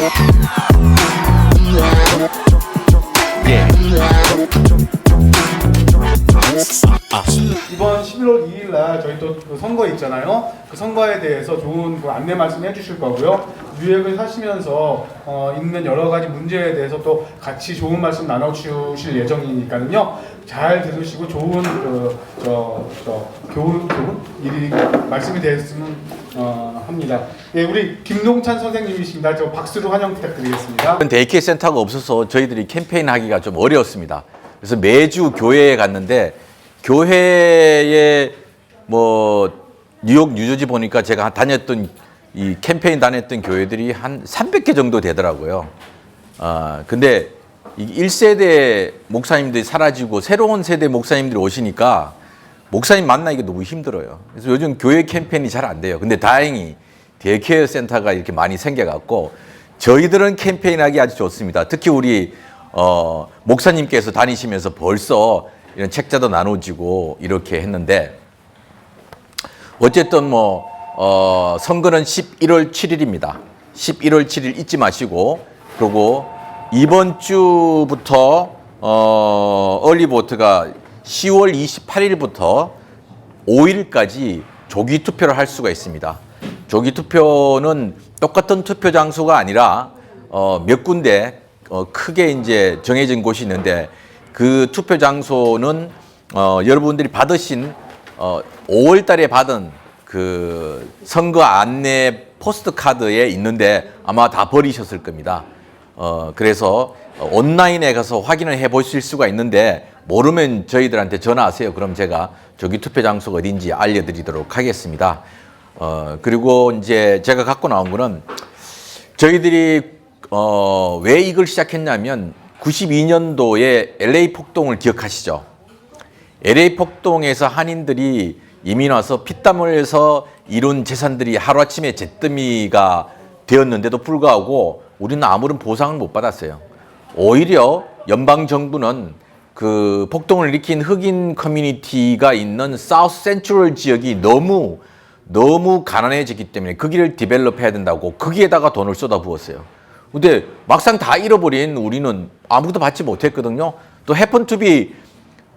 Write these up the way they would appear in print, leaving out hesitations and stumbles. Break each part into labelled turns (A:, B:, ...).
A: 예.
B: 이번 11월 2일 날 저희 또 그 선거 있잖아요. 그 선거에 대해서 좋은 그 안내 말씀해 주실 거고요. 뉴욕을 사시면서 있는 여러 가지 문제에 대해서 또 같이 좋은 말씀 나눠 주실 예정이니까요. 잘 들으시고 좋은 교훈 일이 말씀이 되었으면 합니다. 예, 우리 김동찬 선생님이십니다. 저 박수로 환영 부탁드리겠습니다.
A: 데이케어 센터가 없어서 저희들이 캠페인 하기가 좀 어려웠습니다. 그래서 매주 교회에 갔는데 교회에 뭐 뉴욕, 뉴저지 보니까 제가 다녔던 이 캠페인 다녔던 교회들이 한 300개 정도 되더라고요. 근데 이 1세대 목사님들이 사라지고 새로운 세대 목사님들이 오시니까 목사님 만나기가 너무 힘들어요. 그래서 요즘 교회 캠페인이 잘 안 돼요. 근데 다행히 데이케어 센터가 이렇게 많이 생겨갖고 저희들은 캠페인하기 아주 좋습니다. 특히 우리 목사님께서 다니시면서 벌써 이런 책자도 나눠지고 이렇게 했는데 어쨌든 선거는 11월 7일입니다. 11월 7일 잊지 마시고 그리고 이번 주부터 얼리보트가 10월 28일부터 5일까지 조기 투표를 할 수가 있습니다. 조기 투표는 똑같은 투표 장소가 아니라 몇 군데 크게 이제 정해진 곳이 있는데 그 투표 장소는 여러분들이 받으신 5월 달에 받은 그 선거 안내 포스트 카드에 있는데 아마 다 버리셨을 겁니다. 그래서 온라인에 가서 확인을 해 보실 수가 있는데 모르면 저희들한테 전화하세요. 그럼 제가 조기 투표 장소가 어딘지 알려드리도록 하겠습니다. 그리고 이제 제가 갖고 나온 거는 저희들이 왜 이걸 시작했냐면 92년도에 LA 폭동을 기억하시죠? LA 폭동에서 한인들이 이민 와서 피땀 흘려서 이룬 재산들이 하루아침에 잿더미가 되었는데도 불구하고 우리는 아무런 보상을 못 받았어요. 오히려 연방정부는 그 폭동을 일으킨 흑인 커뮤니티가 있는 사우스 센트럴 지역이 너무 가난해졌기 때문에 그 길을 디벨롭해야 된다고 거기에다가 돈을 쏟아부었어요. 근데 막상 다 잃어버린 우리는 아무것도 받지 못했거든요. 또 해픈 투비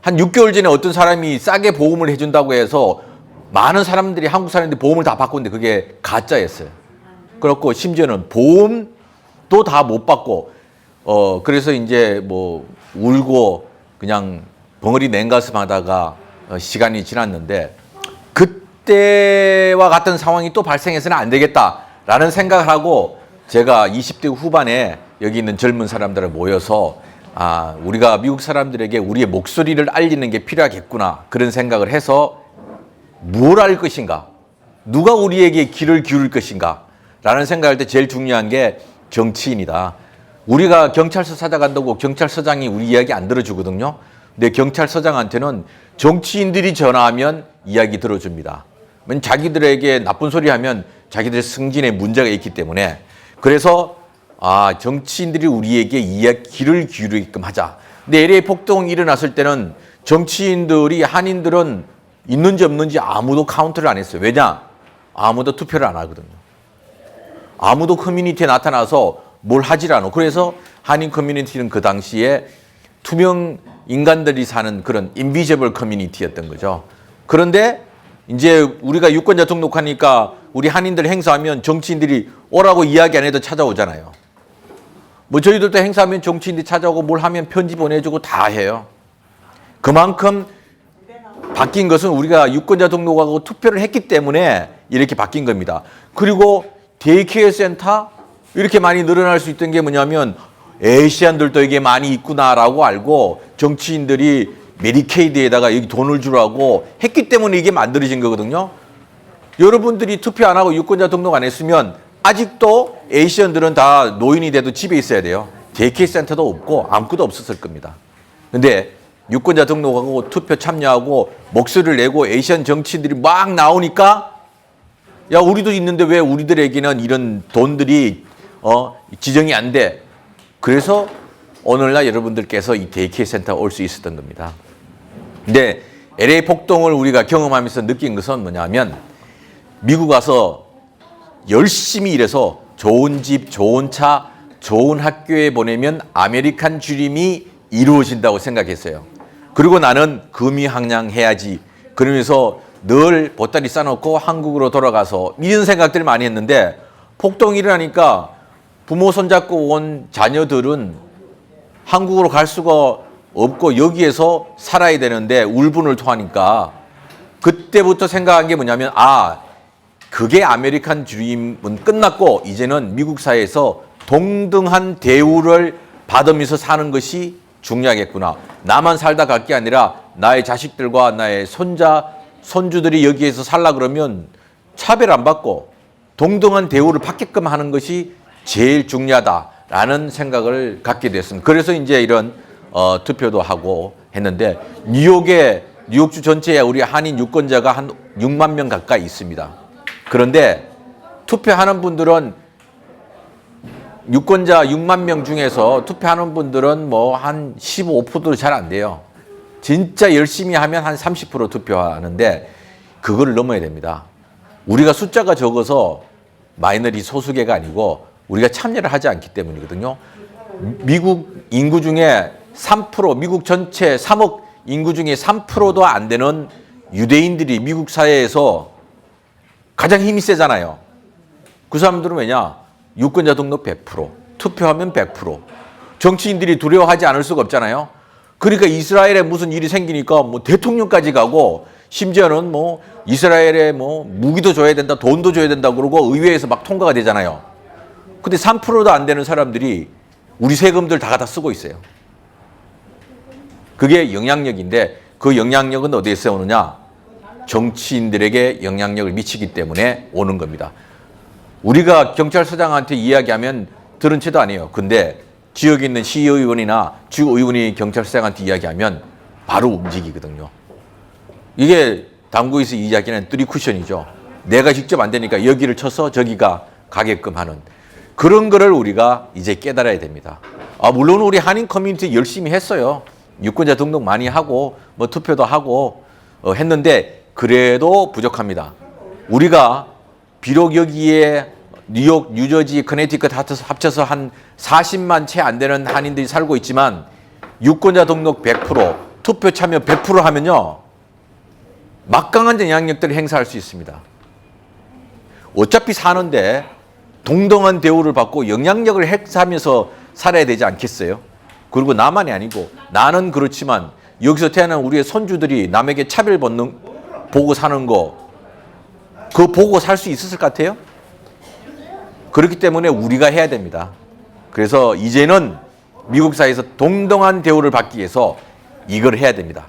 A: 한 6개월 전에 어떤 사람이 싸게 보험을 해준다고 해서 많은 사람들이 한국 사람들이 보험을 다 바꿨는데 그게 가짜였어요. 그렇고 심지어는 보험도 다 못 받고 그래서 이제 뭐 울고 그냥 벙어리 냉가슴 하다가 시간이 지났는데 그때와 같은 상황이 또 발생해서는 안 되겠다라는 생각을 하고 제가 20대 후반에 여기 있는 젊은 사람들을 모여서 우리가 미국 사람들에게 우리의 목소리를 알리는 게 필요하겠구나 그런 생각을 해서 뭘 할 것인가 누가 우리에게 귀를 기울일 것인가 라는 생각할 때 제일 중요한 게 정치인이다. 우리가 경찰서 찾아간다고 경찰서장이 우리 이야기 안 들어주거든요. 근데 경찰서장한테는 정치인들이 전화하면 이야기 들어줍니다. 자기들에게 나쁜 소리 하면 자기들의 승진에 문제가 있기 때문에 그래서 정치인들이 우리에게 귀를 기울이게끔 하자. 근데 LA 폭동이 일어났을 때는 정치인들이 한인들은 있는지 없는지 아무도 카운트를 안 했어요. 왜냐? 아무도 투표를 안 하거든요. 아무도 커뮤니티에 나타나서 뭘 하질 않아. 그래서 한인 커뮤니티는 그 당시에 투명 인간들이 사는 그런 인비저블 커뮤니티였던 거죠. 그런데 이제 우리가 유권자 등록하니까 우리 한인들 행사하면 정치인들이 오라고 이야기 안 해도 찾아오잖아요. 뭐 저희들도 행사하면 정치인들이 찾아오고 뭘 하면 편지 보내주고 다 해요. 그만큼 바뀐 것은 우리가 유권자 등록하고 투표를 했기 때문에 이렇게 바뀐 겁니다. 그리고 데이케어 센터 이렇게 많이 늘어날 수 있던 게 뭐냐면 에이시안들도 이게 많이 있구나라고 알고 정치인들이 메디케이드에다가 여기 돈을 주라고 했기 때문에 이게 만들어진 거거든요. 여러분들이 투표 안 하고 유권자 등록 안 했으면 아직도 에이시안들은 다 노인이 돼도 집에 있어야 돼요. 데이케어 센터도 없고 아무것도 없었을 겁니다. 근데 유권자 등록하고 투표 참여하고 목소리를 내고 에이시안 정치인들이 막 나오니까 야 우리도 있는데 왜 우리들에게는 이런 돈들이 지정이 안 돼. 그래서 오늘날 여러분들께서 이 데이케어 센터에 올 수 있었던 겁니다. 근데 LA 폭동을 우리가 경험하면서 느낀 것은 뭐냐면 미국 와서 열심히 일해서 좋은 집, 좋은 차, 좋은 학교에 보내면 아메리칸 드림이 이루어진다고 생각했어요. 그리고 나는 금이학량해야지. 그러면서 늘 보따리 싸놓고 한국으로 돌아가서 이런 생각들을 많이 했는데 폭동이 일어나니까 부모 손잡고 온 자녀들은 한국으로 갈 수가 없고 여기에서 살아야 되는데 울분을 토하니까 그때부터 생각한 게 뭐냐면 그게 아메리칸 드림은 끝났고 이제는 미국 사회에서 동등한 대우를 받으면서 사는 것이 중요하겠구나. 나만 살다 갈 게 아니라 나의 자식들과 나의 손주들이 여기에서 살라 그러면 차별 안 받고 동등한 대우를 받게끔 하는 것이 제일 중요하다라는 생각을 갖게 됐습니다. 그래서 이제 이런 투표도 하고 했는데 뉴욕주 전체에 우리 한인 유권자가 한 6만 명 가까이 있습니다. 그런데 투표하는 분들은 유권자 6만 명 중에서 투표하는 분들은 뭐 한 15%도 잘 안 돼요. 진짜 열심히 하면 한 30% 투표하는데 그걸 넘어야 됩니다. 우리가 숫자가 적어서 마이너리 소수계가 아니고 우리가 참여를 하지 않기 때문이거든요. 미국 인구 중에 3%, 미국 전체 3억 인구 중에 3%도 안 되는 유대인들이 미국 사회에서 가장 힘이 세잖아요. 그 사람들은 왜냐? 유권자 등록 100%, 투표하면 100%. 정치인들이 두려워하지 않을 수가 없잖아요. 그러니까 이스라엘에 무슨 일이 생기니까 뭐 대통령까지 가고 심지어는 뭐 이스라엘에 뭐 무기도 줘야 된다, 돈도 줘야 된다 그러고 의회에서 막 통과가 되잖아요. 근데 3%도 안 되는 사람들이 우리 세금들 다 갖다 쓰고 있어요. 그게 영향력인데 그 영향력은 어디에서 오느냐? 정치인들에게 영향력을 미치기 때문에 오는 겁니다. 우리가 경찰서장한테 이야기하면 들은 채도 아니에요. 근데 지역에 있는 시의원이나 주의원이 경찰서장한테 이야기하면 바로 움직이거든요. 이게 당구에서 이야기하는 3쿠션이죠. 내가 직접 안 되니까 여기를 쳐서 저기가 가게끔 하는 그런 거를 우리가 이제 깨달아야 됩니다. 물론 우리 한인 커뮤니티 열심히 했어요. 유권자 등록 많이 하고 뭐 투표도 하고 했는데 그래도 부족합니다. 우리가 비록 여기에 뉴욕, 뉴저지, 커네티컷 합쳐서 한 40만 채 안 되는 한인들이 살고 있지만 유권자 등록 100%, 투표 참여 100% 하면요. 막강한 영향력들을 행사할 수 있습니다. 어차피 사는데 동등한 대우를 받고 영향력을 행사하면서 살아야 되지 않겠어요? 그리고 나만이 아니고 나는 그렇지만 여기서 태어난 우리의 손주들이 남에게 차별받는 보고 사는 거 그거 보고 살 수 있었을 것 같아요? 그렇기 때문에 우리가 해야 됩니다. 그래서 이제는 미국 사회에서 동등한 대우를 받기 위해서 이걸 해야 됩니다.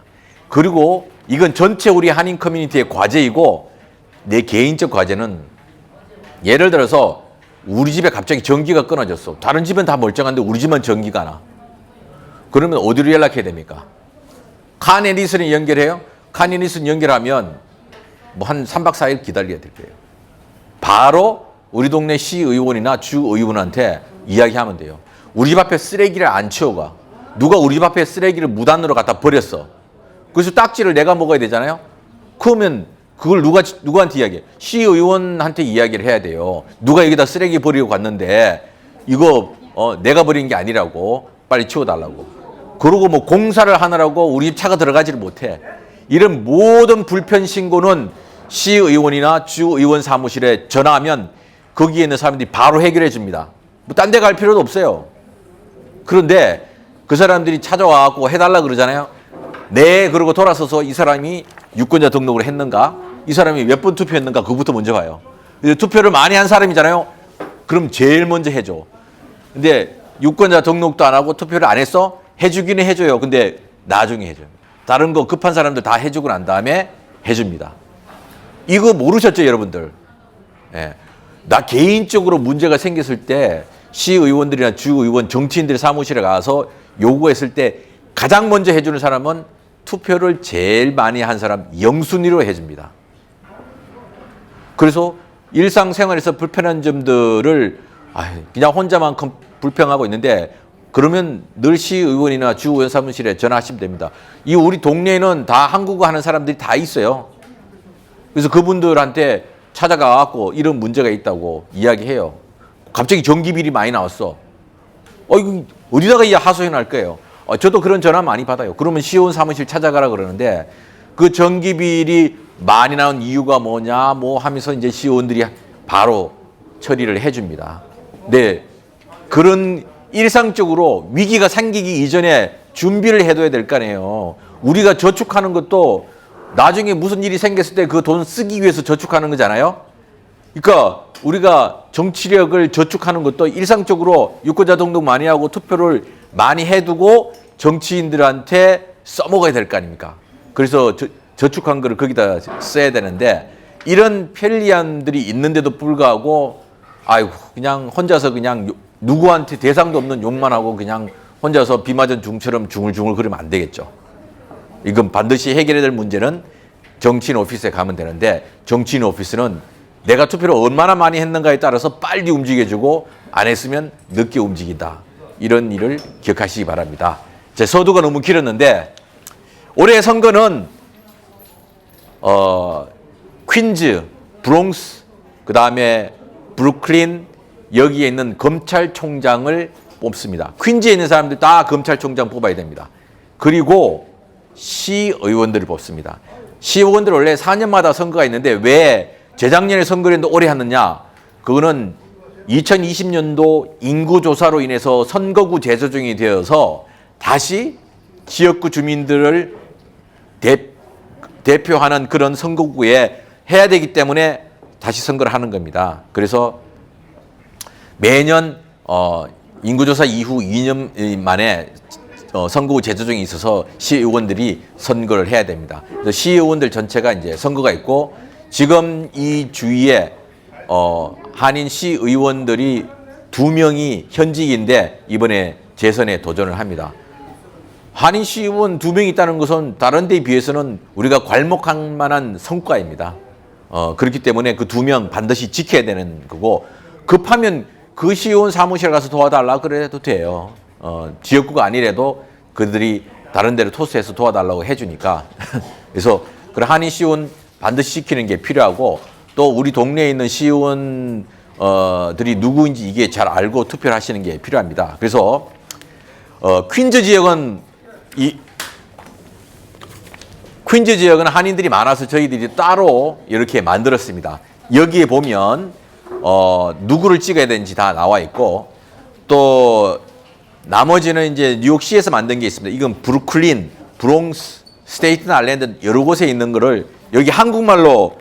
A: 그리고 이건 전체 우리 한인 커뮤니티의 과제이고 내 개인적 과제는 예를 들어서 우리 집에 갑자기 전기가 끊어졌어. 다른 집은 다 멀쩡한데 우리 집만 전기가 나. 그러면 어디로 연락해야 됩니까? 칸앤리슨에 연결해요? 칸앤리슨 연결하면 뭐 한 3박 4일 기다려야 될 거예요. 바로 우리 동네 시의원이나 주의원한테 이야기하면 돼요. 우리 집 앞에 쓰레기를 안 치워가. 누가 우리 집 앞에 쓰레기를 무단으로 갖다 버렸어. 그래서 딱지를 내가 먹어야 되잖아요. 그러면 그걸 누구한테 이야기해? 시의원한테 이야기를 해야 돼요. 누가 여기다 쓰레기 버리고 갔는데 이거 내가 버린 게 아니라고 빨리 치워달라고. 그러고 뭐 공사를 하느라고 우리 집 차가 들어가지를 못해. 이런 모든 불편 신고는 시의원이나 주의원 사무실에 전화하면 거기에 있는 사람들이 바로 해결해 줍니다. 뭐 딴 데 갈 필요도 없어요. 그런데 그 사람들이 찾아와갖고 해달라 그러잖아요. 네, 그러고 돌아서서 이 사람이 유권자 등록을 했는가? 이 사람이 몇 번 투표했는가? 그거부터 먼저 봐요. 투표를 많이 한 사람이잖아요. 그럼 제일 먼저 해줘. 근데 유권자 등록도 안 하고 투표를 안 했어? 해주기는 해줘요. 근데 나중에 해줘요. 다른 거 급한 사람들 다 해주고 난 다음에 해줍니다. 이거 모르셨죠, 여러분들? 예. 나 개인적으로 문제가 생겼을 때 시의원들이나 주의원, 정치인들 사무실에 가서 요구했을 때 가장 먼저 해주는 사람은 투표를 제일 많이 한 사람 영순위로 해줍니다. 그래서 일상생활에서 불편한 점들을 그냥 혼자만 불평하고 있는데 그러면 늘 시의원이나 주의원 사무실에 전화하시면 됩니다. 이 우리 동네에는 다 한국어 하는 사람들이 다 있어요. 그래서 그분들한테 찾아가갖고 이런 문제가 있다고 이야기해요. 갑자기 전기비리 많이 나왔어. 이거 어디다가 이 하소연할 거예요. 저도 그런 전화 많이 받아요. 그러면 시의원 사무실 찾아가라 그러는데 그 전기비리 많이 나온 이유가 뭐냐 뭐 하면서 이제 시의원들이 바로 처리를 해줍니다. 네, 그런 일상적으로 위기가 생기기 이전에 준비를 해둬야 될 거 아니에요. 우리가 저축하는 것도 나중에 무슨 일이 생겼을 때 그 돈 쓰기 위해서 저축하는 거잖아요. 그러니까 우리가 정치력을 저축하는 것도 일상적으로 유권자 등록 많이 하고 투표를 많이 해두고 정치인들한테 써먹어야 될 거 아닙니까? 그래서 저축한 거를 거기다 써야 되는데 이런 편리함들이 있는데도 불구하고 아이고 그냥 혼자서 그냥 누구한테 대상도 없는 욕만 하고 그냥 혼자서 비 맞은 중처럼 중얼중얼 그러면 안 되겠죠. 이건 반드시 해결해야 될 문제는 정치인 오피스에 가면 되는데 정치인 오피스는 내가 투표를 얼마나 많이 했는가에 따라서 빨리 움직여주고 안 했으면 늦게 움직인다. 이런 일을 기억하시기 바랍니다. 제 서두가 너무 길었는데 올해 선거는 퀸즈, 브롱스, 그 다음에 브루클린 여기에 있는 검찰총장을 뽑습니다. 퀸즈에 있는 사람들 다 검찰총장 뽑아야 됩니다. 그리고 시의원들을 뽑습니다. 시의원들 원래 4년마다 선거가 있는데 왜 재작년에 선거를 했는데 올해 하느냐? 그거는 2020년도 인구조사로 인해서 선거구 재조정이 되어서 다시 지역구 주민들을 대표하는 그런 선거구에 해야 되기 때문에 다시 선거를 하는 겁니다. 그래서 매년 인구조사 이후 2년 만에 선거구 재조정이 있어서 시의원들이 선거를 해야 됩니다. 그래서 시의원들 전체가 이제 선거가 있고 지금 이 주위에 한인 시의원들이 2명이 현직인데 이번에 재선에 도전을 합니다. 한인 시의원 2명 있다는 것은 다른 데에 비해서는 우리가 괄목할 만한 성과입니다. 그렇기 때문에 그 2명 반드시 지켜야 되는 거고 급하면 그 시의원 사무실 가서 도와달라 그래도 돼요. 지역구가 아니래도 그들이 다른 데로 토스해서 도와달라고 해주니까 그래서 그 한인 시의원 반드시 지키는 게 필요하고 또 우리 동네에 있는 시의원들이 누구인지 이게 잘 알고 투표를 하시는 게 필요합니다. 그래서 퀸즈 지역은 퀸즈 지역은 한인들이 많아서 저희들이 따로 이렇게 만들었습니다. 여기에 보면 누구를 찍어야 되는지 다 나와 있고 또 나머지는 이제 뉴욕시에서 만든 게 있습니다. 이건 브루클린, 브롱스, 스테이튼 아일랜드 여러 곳에 있는 거를 여기 한국말로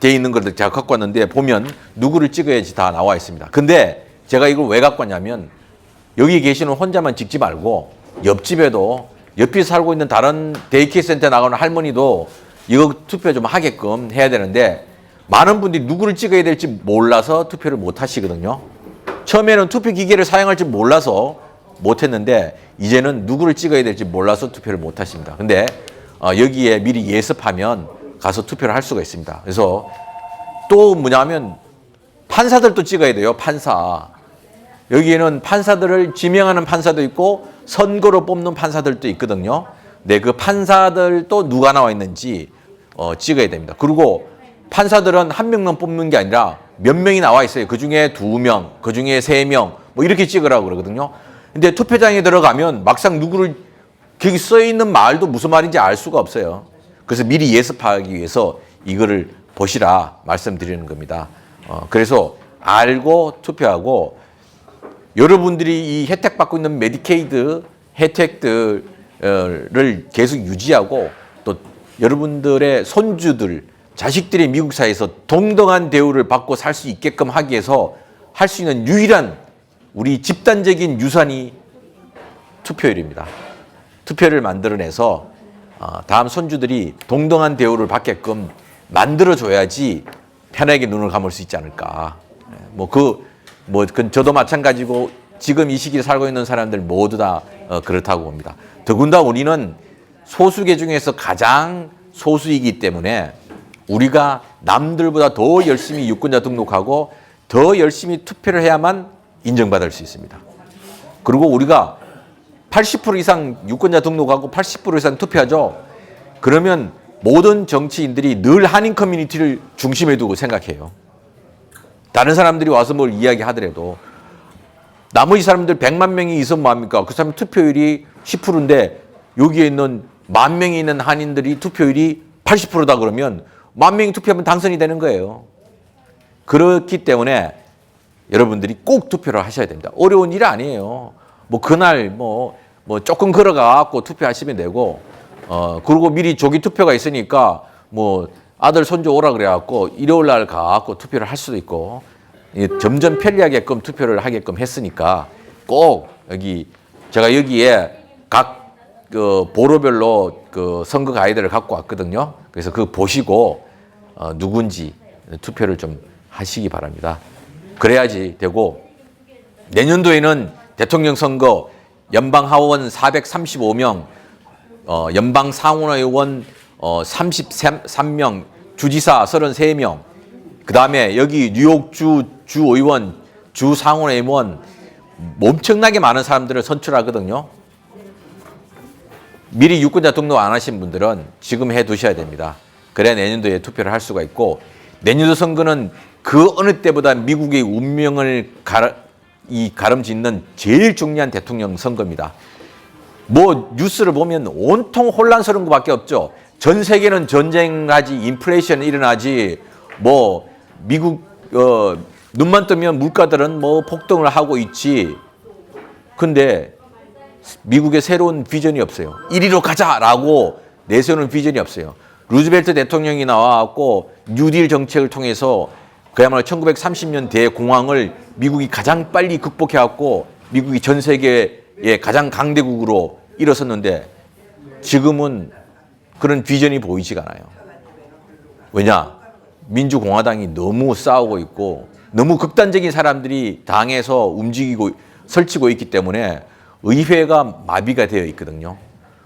A: 돼 있는 것들 제가 갖고 왔는데 보면 누구를 찍어야지 다 나와 있습니다. 근데 제가 이걸 왜 갖고 왔냐면 여기 계시는 혼자만 찍지 말고 옆집에도 옆에 살고 있는 다른 데이케어 센터에 나가는 할머니도 이거 투표 좀 하게끔 해야 되는데 많은 분들이 누구를 찍어야 될지 몰라서 투표를 못 하시거든요. 처음에는 투표 기계를 사용할 줄 몰라서 못 했는데 이제는 누구를 찍어야 될지 몰라서 투표를 못 하십니다. 근데 여기에 미리 예습하면 가서 투표를 할 수가 있습니다. 그래서 또 뭐냐면 판사들도 찍어야 돼요. 판사. 여기에는 판사들을 지명하는 판사도 있고 선거로 뽑는 판사들도 있거든요. 네, 그 판사들도 누가 나와 있는지 찍어야 됩니다. 그리고 판사들은 한 명만 뽑는 게 아니라 몇 명이 나와 있어요. 그 중에 2명, 그 중에 3명, 뭐 이렇게 찍으라고 그러거든요. 근데 투표장에 들어가면 막상 누구를 거기 써 있는 말도 무슨 말인지 알 수가 없어요. 그래서 미리 예습하기 위해서 이거를 보시라 말씀드리는 겁니다. 그래서 알고 투표하고 여러분들이 이 혜택 받고 있는 메디케이드 혜택들을 계속 유지하고 또 여러분들의 손주들, 자식들이 미국 사회에서 동등한 대우를 받고 살 수 있게끔 하기 위해서 할 수 있는 유일한 우리 집단적인 유산이 투표율입니다. 투표를 만들어내서 다음 손주들이 동등한 대우를 받게끔 만들어줘야지 편하게 눈을 감을 수 있지 않을까. 저도 마찬가지고 지금 이 시기에 살고 있는 사람들 모두 다 그렇다고 봅니다. 더군다나 우리는 소수계 중에서 가장 소수이기 때문에 우리가 남들보다 더 열심히 유권자 등록하고 더 열심히 투표를 해야만 인정받을 수 있습니다. 그리고 우리가 80% 이상 유권자 등록하고 80% 이상 투표하죠. 그러면 모든 정치인들이 늘 한인 커뮤니티를 중심에 두고 생각해요. 다른 사람들이 와서 뭘 이야기하더라도 나머지 사람들 100만 명이 있으면 뭐합니까? 그 사람 투표율이 10%인데 여기에 있는 10,000명이 있는 한인들이 투표율이 80%다 그러면 10,000명이 투표하면 당선이 되는 거예요. 그렇기 때문에 여러분들이 꼭 투표를 하셔야 됩니다. 어려운 일 아니에요. 뭐 그날 뭐 조금 걸어가고 투표하시면 되고, 그리고 미리 조기 투표가 있으니까 뭐 아들 손주 오라 그래갖고 일요일 날 가갖고 투표를 할 수도 있고, 점점 편리하게끔 투표를 하게끔 했으니까 꼭 제가 여기에 각 그 보로별로 그 선거 가이드를 갖고 왔거든요. 그래서 그거 보시고 누군지 투표를 좀 하시기 바랍니다. 그래야지 되고, 내년도에는 대통령 선거 연방 하원 435명, 연방 상원의원 33명, 주지사 33명, 그 다음에 여기 뉴욕 주의원, 주 상원의원 엄청나게 많은 사람들을 선출하거든요. 미리 유권자 등록 안 하신 분들은 지금 해 두셔야 됩니다. 그래야 내년도에 투표를 할 수가 있고, 내년도 선거는 그 어느 때보다 미국의 운명을 가름짓는 제일 중요한 대통령 선거입니다. 뭐 뉴스를 보면 온통 혼란스러운 것밖에 없죠. 전 세계는 전쟁하지, 인플레이션이 일어나지, 뭐 미국 눈만 뜨면 물가들은 뭐 폭등을 하고 있지. 근데 미국의 새로운 비전이 없어요. 이리로 가자라고 내세우는 비전이 없어요. 루즈벨트 대통령이 나와갖고 뉴딜 정책을 통해서 그야말로 1930년 대공황을 미국이 가장 빨리 극복해갖고 미국이 전 세계의 가장 강대국으로 일어섰는데, 지금은 그런 비전이 보이지가 않아요. 왜냐? 민주공화당이 너무 싸우고 있고 너무 극단적인 사람들이 당에서 움직이고 설치고 있기 때문에 의회가 마비가 되어 있거든요.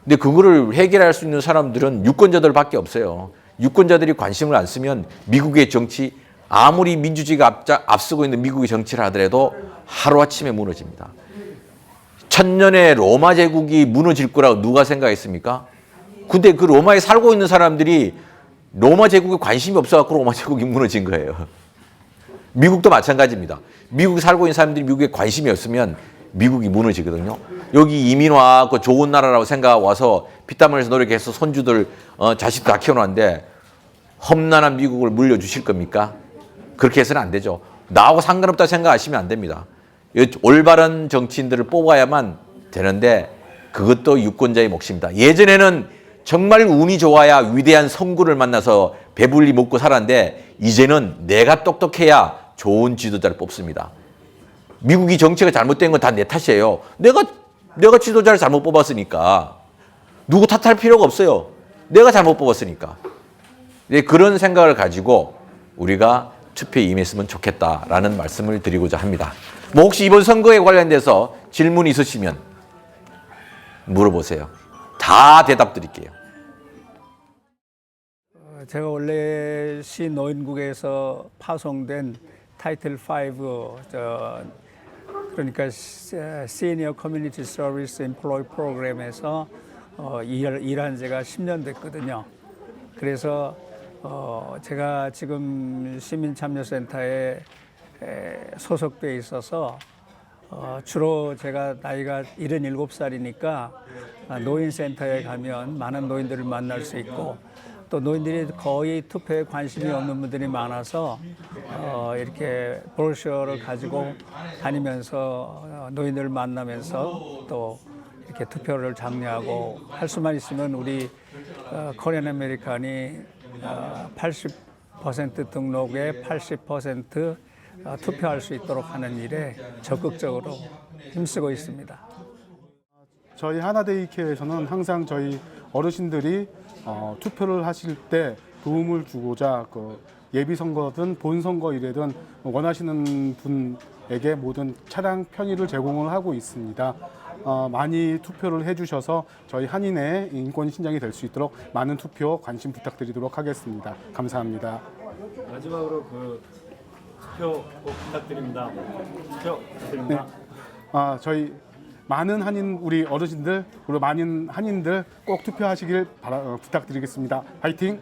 A: 근데 그거를 해결할 수 있는 사람들은 유권자들밖에 없어요. 유권자들이 관심을 안 쓰면 미국의 정치, 아무리 민주주의가 앞서고 있는 미국의 정치를 하더라도 하루아침에 무너집니다. 천년의 로마 제국이 무너질 거라고 누가 생각했습니까? 근데 그 로마에 살고 있는 사람들이 로마 제국에 관심이 없어갖고 로마 제국이 무너진 거예요. 미국도 마찬가지입니다. 미국에 살고 있는 사람들이 미국에 관심이 없으면 미국이 무너지거든요. 여기 이민 와서 좋은 나라라고 생각하고 와서 피땀 흘려서 노력해서 손주들 자식 다 키워놨는데 험난한 미국을 물려주실 겁니까? 그렇게 해서는 안 되죠. 나하고 상관없다 생각하시면 안 됩니다. 올바른 정치인들을 뽑아야만 되는데 그것도 유권자의 몫입니다. 예전에는 정말 운이 좋아야 위대한 성구를 만나서 배불리 먹고 살았는데 이제는 내가 똑똑해야 좋은 지도자를 뽑습니다. 미국이 정치가 잘못된 건 다 내 탓이에요. 내가 지도자를 잘못 뽑았으니까. 누구 탓할 필요가 없어요. 내가 잘못 뽑았으니까. 그런 생각을 가지고 우리가 투표에 임했으면 좋겠다라는 말씀을 드리고자 합니다. 뭐 혹시 이번 선거에 관련돼서 질문 있으시면 물어보세요. 다 대답 드릴게요.
C: 제가 원래 시노인국에서 파송된 타이틀 5 그러니까 시니어 커뮤니티 서비스 임플로이 프로그램에서 일한 지가 10년 됐거든요. 그래서 제가 지금 시민참여센터에 소속돼 있어서 주로 제가 나이가 77살이니까 노인센터에 가면 많은 노인들을 만날 수 있고, 또 노인들이 거의 투표에 관심이 없는 분들이 많아서 이렇게 브로셔를 가지고 다니면서 노인들을 만나면서 또 이렇게 투표를 장려하고, 할 수만 있으면 우리 코리안 아메리칸이 80% 등록에 80% 투표할 수 있도록 하는 일에 적극적으로 힘쓰고 있습니다.
B: 저희 하나데이케어에서는 항상 저희 어르신들이 투표를 하실 때 도움을 주고자 예비 선거든 본 선거일에든 원하시는 분에게 모든 차량 편의를 제공을 하고 있습니다. 많이 투표를 해주셔서 저희 한인의 인권 신장이 될 수 있도록 많은 투표 관심 부탁드리도록 하겠습니다. 감사합니다.
D: 마지막으로 투표 꼭 부탁드립니다. 투표 부탁드립니다.
B: 네. 저희 많은 한인 우리 어르신들 그리고 많은 한인들 꼭 투표하시길 부탁드리겠습니다. 파이팅!